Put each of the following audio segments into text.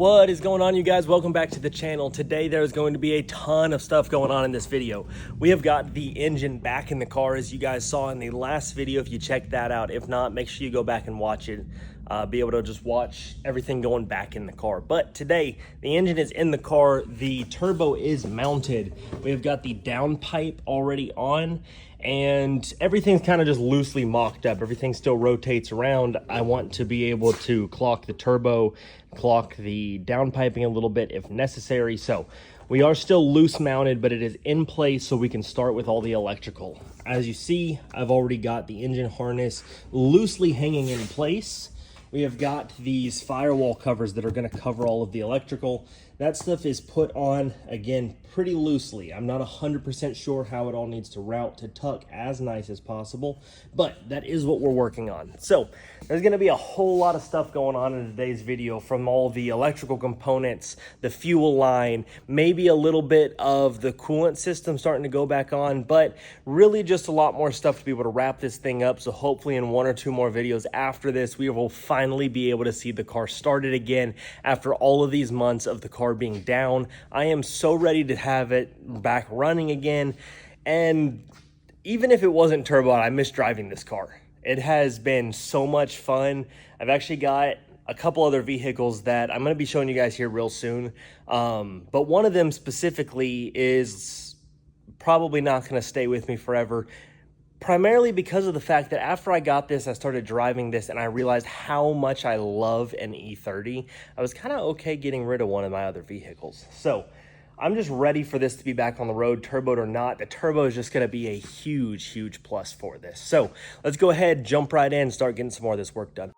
What is going on, you guys? Welcome back to the channel. Today there's going to be a ton of stuff going on in this video. We have got the engine back in the car, as you guys saw in the last video, if you checked that out. If not, make sure you go back and watch it. Be able to just watch everything going back in the car. But today, the engine is in the car. The turbo is mounted. We have got the downpipe already on, and everything's kind of just loosely mocked up. Everything still rotates around. I want to be able to clock the turbo, clock the downpiping a little bit if necessary. So we are still loose mounted, but it is in place so we can start with all the electrical. As you see, I've already got the engine harness loosely hanging in place. We have got these firewall covers that are going to cover all of the electrical. That stuff is put on, again, pretty loosely. I'm not 100% sure how it all needs to route to tuck as nice as possible, but that is what we're working on. So there's going to be a whole lot of stuff going on in today's video, from all the electrical components, the fuel line, maybe a little bit of the coolant system starting to go back on, but really just a lot more stuff to be able to wrap this thing up. So hopefully in one or two more videos after this, we will finally be able to see the car started again after all of these months of the car being down. I am so ready to have it back running again. And even if it wasn't turbo, I miss driving this car. It has been so much fun. I've actually got a couple other vehicles that I'm going to be showing you guys here real soon. But one of them specifically is probably not going to stay with me forever, primarily because of the fact that after I got this, I started driving this and I realized how much I love an E30. I was kind of okay getting rid of one of my other vehicles. So I'm just ready for this to be back on the road, turboed or not. The turbo is just going to be a huge, huge plus for this. So let's go ahead, jump right in, and start getting some more of this work done.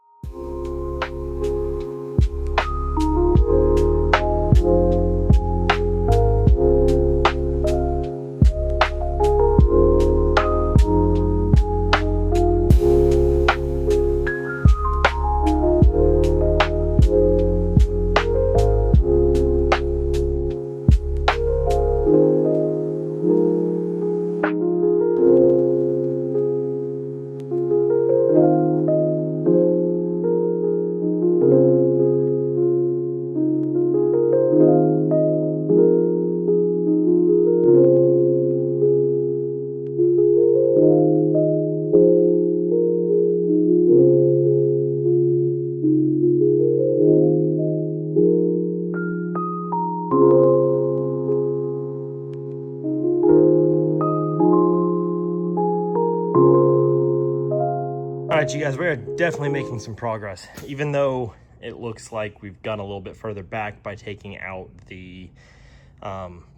All right, you guys, we are definitely making some progress, even though it looks like we've gone a little bit further back by taking out the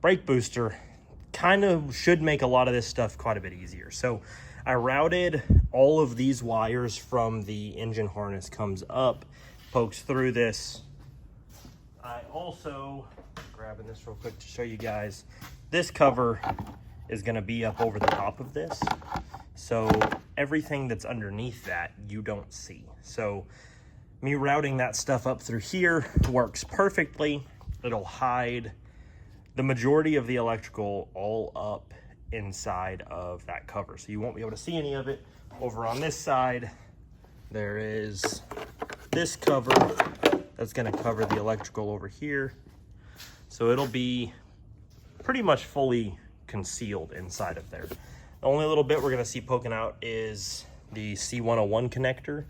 brake booster. Kind of should make a lot of this stuff quite a bit easier. So I routed all of these wires from the engine harness, comes up, pokes through this. I also, grabbing this real quick to show you guys, this cover is going to be up over the top of this. So everything that's underneath that, you don't see. So me routing that stuff up through here works perfectly. It'll hide the majority of the electrical all up inside of that cover. So you won't be able to see any of it. Over on this side, there is this cover that's gonna cover the electrical over here. So it'll be pretty much fully concealed inside of there. The only little bit we're going to see poking out is the C101 connector,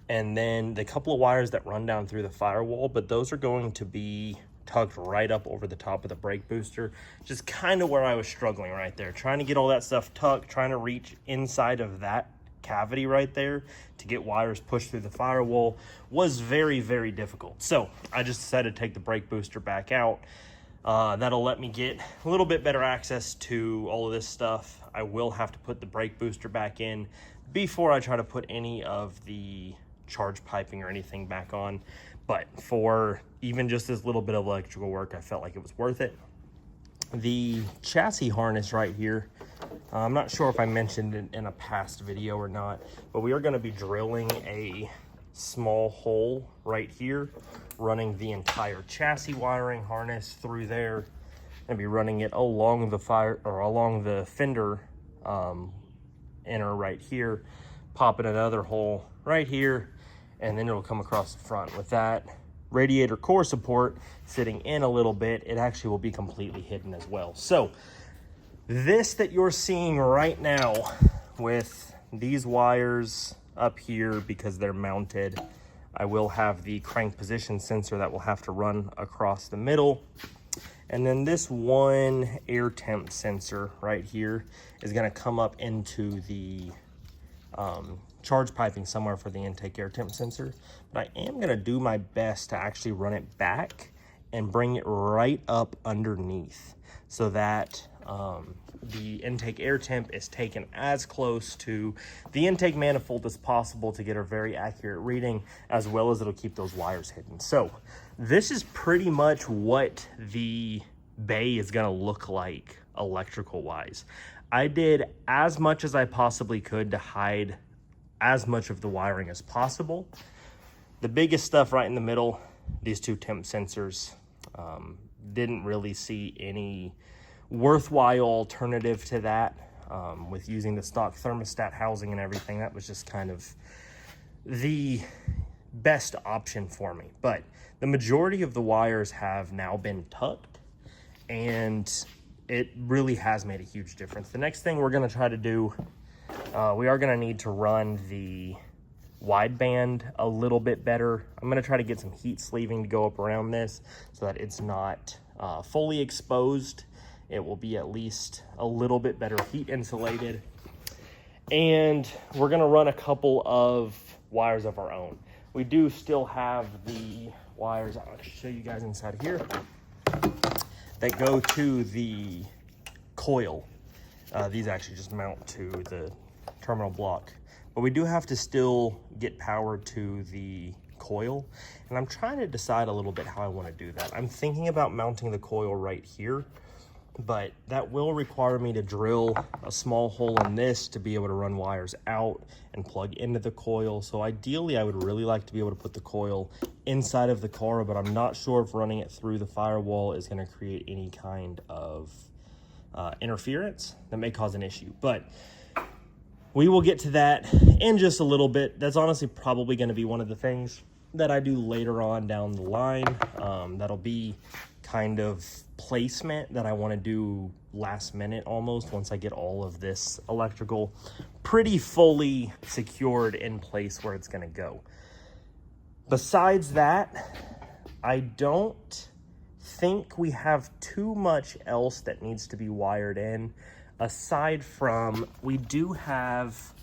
and then the couple of wires that run down through the firewall, but those are going to be tucked right up over the top of the brake booster, just kind of where I was struggling right there, trying to get all that stuff tucked, trying to reach inside of that cavity right there to get wires pushed through the firewall was very, very difficult. So I just decided to take the brake booster back out. That'll let me get a little bit better access to all of this stuff. I will have to put the brake booster back in before I try to put any of the charge piping or anything back on. But for even just this little bit of electrical work, I felt like it was worth it. The chassis harness right here, I'm not sure if I mentioned it in a past video or not, but we are going to be drilling a small hole right here, running the entire chassis wiring harness through there, and be running it along the fender inner right here, popping another hole right here, and then it'll come across the front. With that, radiator core support sitting in a little bit, it actually will be completely hidden as well. So this that you're seeing right now with these wires up here, because they're mounted, I will have the crank position sensor that will have to run across the middle. And then this one air temp sensor right here is going to come up into the charge piping somewhere for the intake air temp sensor. But I am going to do my best to actually run it back and bring it right up underneath so that the intake air temp is taken as close to the intake manifold as possible to get a very accurate reading, as well as it'll keep those wires hidden. So this is pretty much what the bay is going to look like electrical wise. I did as much as I possibly could to hide as much of the wiring as possible. The biggest stuff right in the middle, these two temp sensors, didn't really see any worthwhile alternative to that. With using the stock thermostat housing and everything, that was just kind of the best option for me. But the majority of the wires have now been tucked, and it really has made a huge difference. The next thing we're going to try to do, we are going to need to run the wideband a little bit better. I'm going to try to get some heat sleeving to go up around this so that it's not fully exposed. It will be at least a little bit better heat insulated. And we're going to run a couple of wires of our own. We do still have the wires, I'll show you guys inside here, that go to the coil. These actually just mount to the terminal block. But we do have to still get power to the coil. And I'm trying to decide a little bit how I want to do that. I'm thinking about mounting the coil right here, but that will require me to drill a small hole in this to be able to run wires out and plug into the coil. So ideally, I would really like to be able to put the coil inside of the car, but I'm not sure if running it through the firewall is going to create any kind of interference that may cause an issue. But we will get to that in just a little bit. That's honestly probably going to be one of the things that I do later on down the line. That'll be kind of placement that I want to do last minute almost, once I get all of this electrical pretty fully secured in place where it's going to go. Besides that, I don't think we have too much else that needs to be wired in, aside from we do have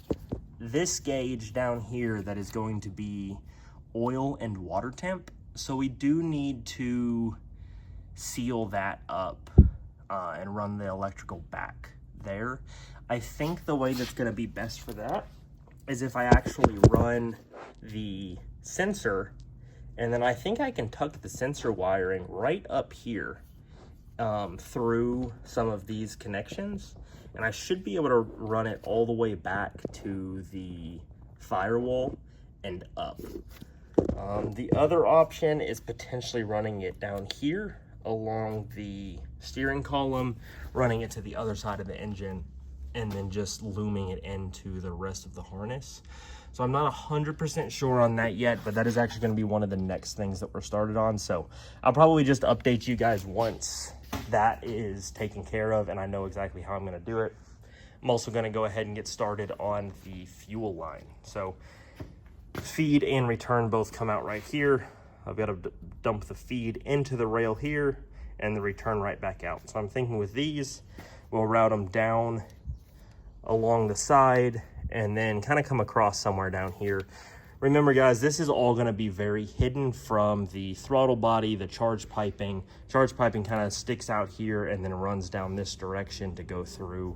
this gauge down here that is going to be oil and water temp. So we do need to seal that up and run the electrical back there. I think the way that's going to be best for that is if I actually run the sensor, and then I think I can tuck the sensor wiring right up here through some of these connections, and I should be able to run it all the way back to the firewall and up. The other option is potentially running it down here along the steering column, running it to the other side of the engine, and then just looming it into the rest of the harness. So I'm not 100% sure on that yet, but that is actually going to be one of the next things that we're started on. So I'll probably just update you guys once that is taken care of and I know exactly how I'm going to do it. I'm also going to go ahead and get started on the fuel line. So feed and return both come out right here. I've got to dump the feed into the rail here and the return right back out. So I'm thinking with these, we'll route them down along the side and then kind of come across somewhere down here. Remember guys, this is all going to be very hidden from the throttle body, the charge piping. Charge piping kind of sticks out here and then runs down this direction to go through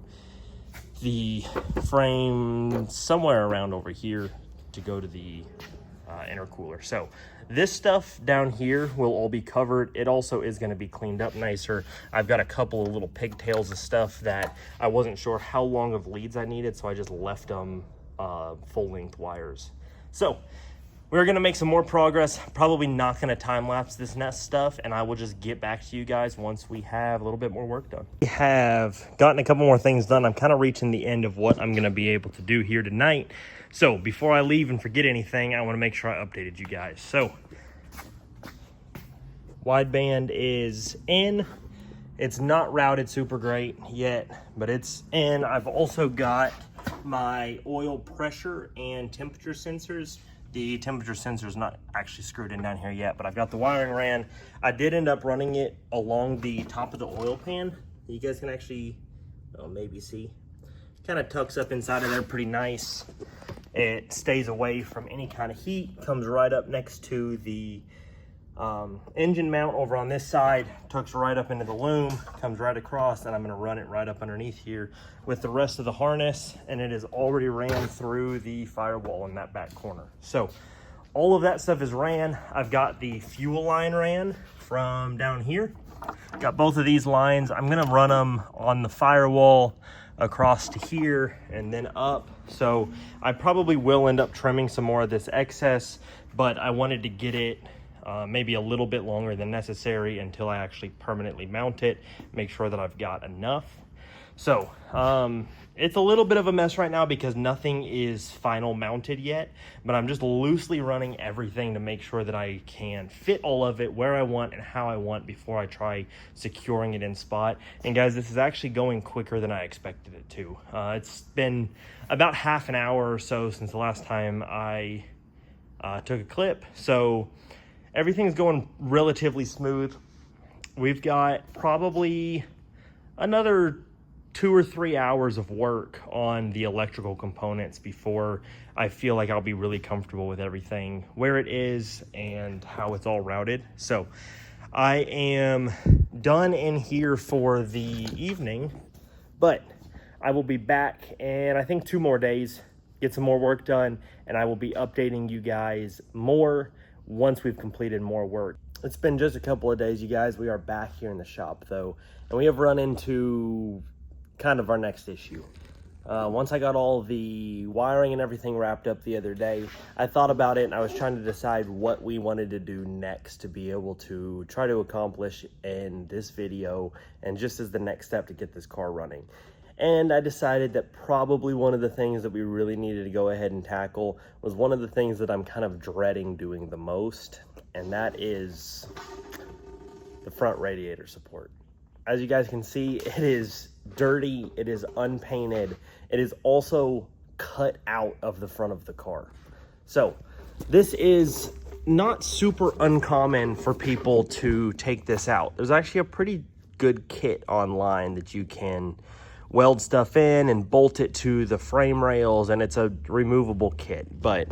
the frame somewhere around over here to go to the intercooler. So this stuff down here will all be covered. It also is going to be cleaned up nicer. I've got a couple of little pigtails of stuff that I wasn't sure how long of leads I needed, so I just left them full length wires. So we're going to make some more progress. Probably not going to time lapse this next stuff, and I will just get back to you guys once we have a little bit more work done. We have gotten a couple more things done. I'm kind of reaching the end of what I'm going to be able to do here tonight. So before I leave and forget anything, I want to make sure I updated you guys. So Wideband is in. It's not routed super great yet, but it's in. I've also got my oil pressure and temperature sensors. The temperature sensor is not actually screwed in down here yet, but I've got the wiring ran. I did end up running it along the top of the oil pan. You guys can actually, maybe see. Kind of tucks up inside of there pretty nice. It stays away from any kind of heat. Comes right up next to the engine mount over on this side, tucks right up into the loom, comes right across, and I'm going to run it right up underneath here with the rest of the harness, and it is already ran through the firewall in that back corner. So all of that stuff is ran. I've got the fuel line ran from down here. Got both of these lines. I'm going to run them on the firewall across to here and then up. So I probably will end up trimming some more of this excess, but I wanted to get it maybe a little bit longer than necessary until I actually permanently mount it, make sure that I've got enough. So it's a little bit of a mess right now because nothing is final mounted yet, but I'm just loosely running everything to make sure that I can fit all of it where I want and how I want before I try securing it in spot. And guys, this is actually going quicker than I expected it to. It's been about half an hour or so since the last time I took a clip, so everything's going relatively smooth. We've got probably another 2 or 3 hours of work on the electrical components before I feel like I'll be really comfortable with everything, where it is and how it's all routed. So I am done in here for the evening, but I will be back in I think 2 more days, get some more work done, and I will be updating you guys more once we've completed more work. It's been just a couple of days, you guys. We are back here in the shop though, and we have run into kind of our next issue. Once I got all the wiring and everything wrapped up the other day, I thought about it and I was trying to decide what we wanted to do next to be able to try to accomplish in this video and just as the next step to get this car running. And I decided that probably one of the things that we really needed to go ahead and tackle was one of the things that I'm kind of dreading doing the most, and that is the front radiator support. As you guys can see, it is dirty, it is unpainted, it is also cut out of the front of the car. So this is not super uncommon for people to take this out. There's actually a pretty good kit online that you can weld stuff in and bolt it to the frame rails, and it's a removable kit, but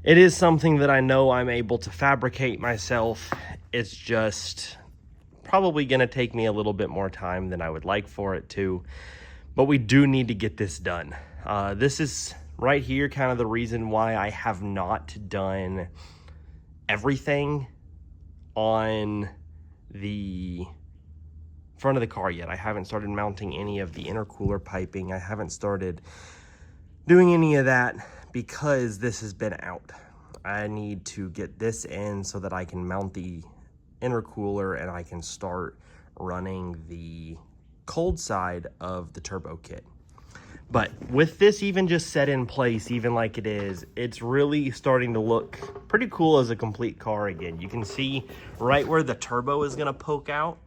it is something that I know I'm able to fabricate myself. It's just probably going to take me a little bit more time than I would like for it to, but we do need to get this done. This is right here kind of the reason why I have not done everything on the front of the car yet. I haven't started mounting any of the intercooler piping. I haven't started doing any of that because this has been out. I need to get this in so that I can mount the intercooler and I can start running the cold side of the turbo kit. But with this even just set in place, even like it is, it's really starting to look pretty cool as a complete car again. You can see right where the turbo is gonna poke out.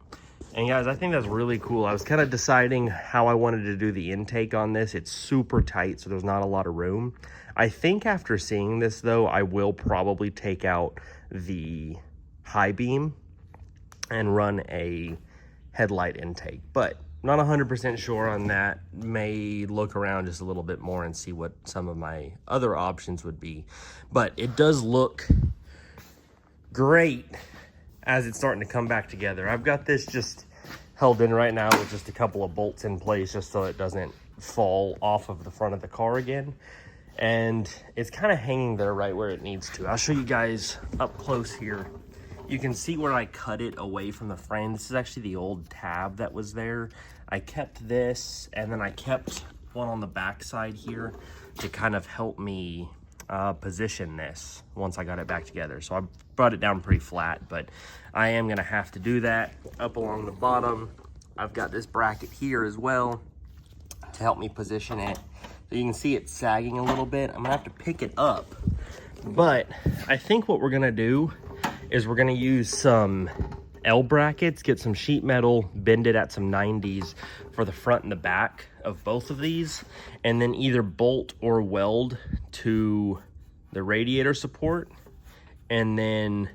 And guys, I think that's really cool. I was kind of deciding how I wanted to do the intake on this. It's super tight, so there's not a lot of room. I think after seeing this though, I will probably take out the high beam and run a headlight intake, but not 100% sure on that. May look around just a little bit more and see what some of my other options would be. But it does look great as it's starting to come back together. I've got this just held in right now with just a couple of bolts in place just so it doesn't fall off of the front of the car again. And it's kind of hanging there right where it needs to. I'll show you guys up close here. You can see where I cut it away from the frame. This is actually the old tab that was there. I kept this, and then I kept one on the back side here to kind of help me position this once I got it back together. So I brought it down pretty flat, but I am gonna have to do that up along the bottom. I've got this bracket here as well to help me position it. So you can see it sagging a little bit. I'm gonna have to pick it up, but I think what we're gonna do is we're gonna use some L brackets, get some sheet metal, bend it at some 90s for the front and the back of both of these, and then either bolt or weld to the radiator support, and then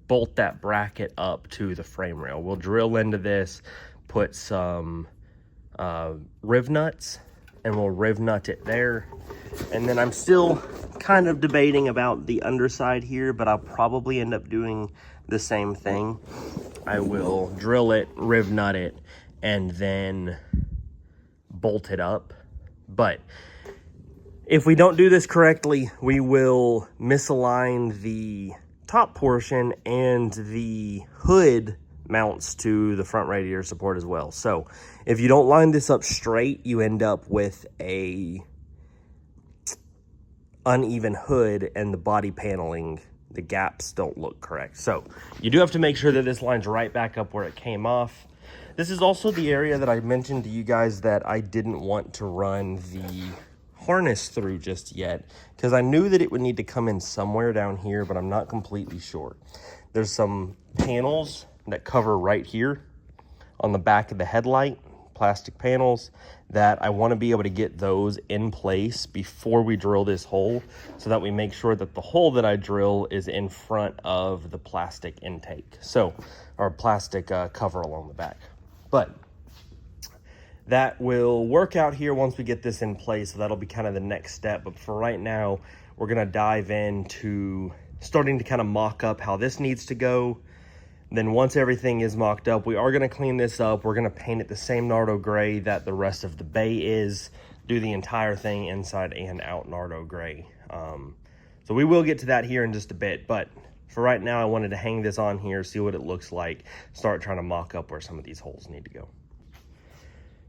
bolt that bracket up to the frame rail. We'll drill into this, put some riv nuts, and we'll riv nut it there. And then I'm still kind of debating about the underside here, but I'll probably end up doing the same thing. I will drill it, riv nut it, and then bolt it up. But if we don't do this correctly, we will misalign the top portion, and the hood mounts to the front radiator support as well. So if you don't line this up straight, you end up with a uneven hood, and the body paneling, the gaps don't look correct. So you do have to make sure that this lines right back up where it came off. This is also the area that I mentioned to you guys that I didn't want to run the harness through just yet, because I knew that it would need to come in somewhere down here, but I'm not completely sure. There's some panels that cover right here on the back of the headlight, plastic panels, that I want to be able to get those in place before we drill this hole, so that we make sure that the hole that I drill is in front of the plastic intake, so, or plastic cover along the back. But that will work out here once we get this in place, so that'll be kind of the next step. But for right now, we're gonna dive into starting to kind of mock up how this needs to go. Then once everything is mocked up, we are gonna clean this up. We're gonna paint it the same Nardo gray that the rest of the bay is, do the entire thing inside and out Nardo gray. So we will get to that here in just a bit, but for right now, I wanted to hang this on here, see what it looks like, start trying to mock up where some of these holes need to go.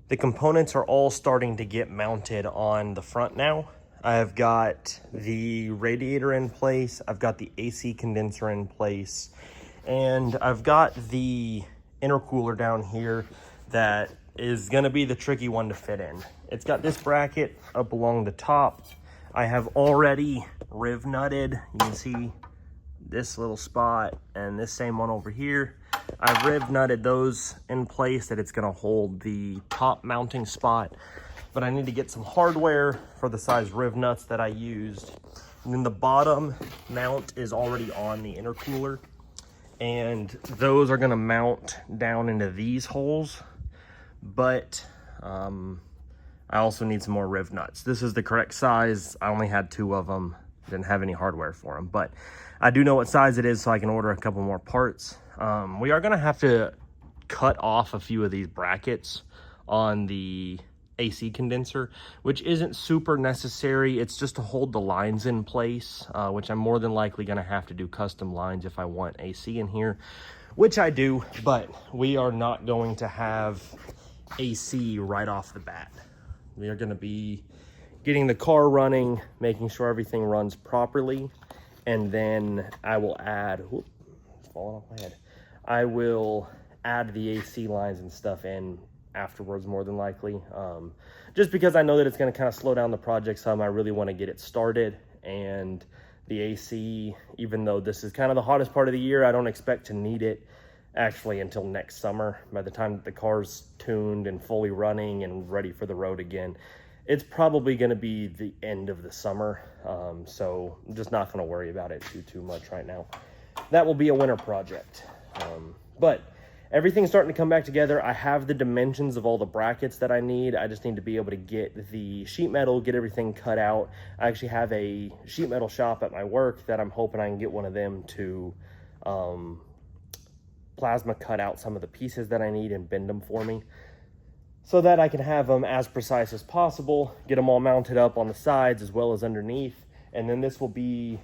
The components are all starting to get mounted on the front now. I've got the radiator in place, I've got the AC condenser in place, and I've got the intercooler down here that is gonna be the tricky one to fit in. It's got this bracket up along the top. I have already riv nutted, you can see this little spot and this same one over here. I've riv nutted those in place that it's gonna hold the top mounting spot, but I need to get some hardware for the size riv nuts that I used. And then the bottom mount is already on the intercooler, and those are gonna mount down into these holes, but I also need some more riv nuts. This is the correct size. I only had 2 of them, didn't have any hardware for them, but I do know what size it is, so I can order a couple more parts. We are gonna have to cut off a few of these brackets on the AC condenser, which isn't super necessary. It's just to hold the lines in place, which I'm more than likely gonna have to do custom lines if I want AC in here, which I do, but we are not going to have AC right off the bat. We are gonna be getting the car running, making sure everything runs properly, and then I will add, whoop, it's falling off my head. I will add the AC lines and stuff in afterwards, more than likely. Just because I know that it's gonna kind of slow down the project some, I really wanna get it started. And the AC, even though this is kind of the hottest part of the year, I don't expect to need it actually until next summer. By the time that the car's tuned and fully running and ready for the road again, it's probably going to be the end of the summer, so I'm just not going to worry about it too much right now. That will be a winter project, but everything's starting to come back together. I have the dimensions of all the brackets that I need. I just need to be able to get the sheet metal, get everything cut out. I actually have a sheet metal shop at my work that I'm hoping I can get one of them to plasma cut out some of the pieces that I need and bend them for me, so that I can have them as precise as possible, get them all mounted up on the sides as well as underneath, and then this will be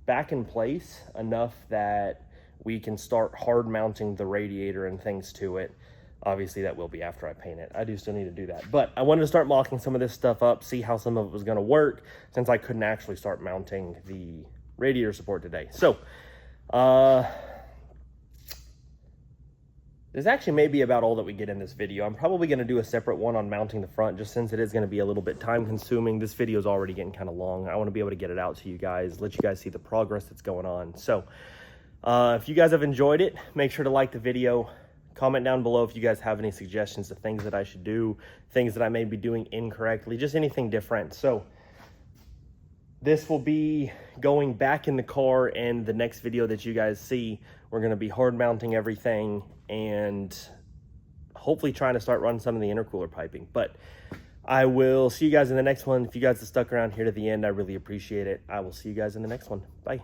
back in place enough that we can start hard mounting the radiator and things to it. Obviously that will be after I paint it. I do still need to do that, but I wanted to start mocking some of this stuff up, see how some of it was gonna work, since I couldn't actually start mounting the radiator support today. So, this actually may be about all that we get in this video. I'm probably gonna do a separate one on mounting the front, just since it is gonna be a little bit time consuming. This video is already getting kind of long. I wanna be able to get it out to you guys, let you guys see the progress that's going on. So, If you guys have enjoyed it, make sure to like the video. Comment down below if you guys have any suggestions of things that I should do, things that I may be doing incorrectly, just anything different. So this will be going back in the car, and the next video that you guys see, we're going to be hard mounting everything and hopefully trying to start running some of the intercooler piping. But I will see you guys in the next one. If you guys have stuck around here to the end, I really appreciate it. I will see you guys in the next one. Bye.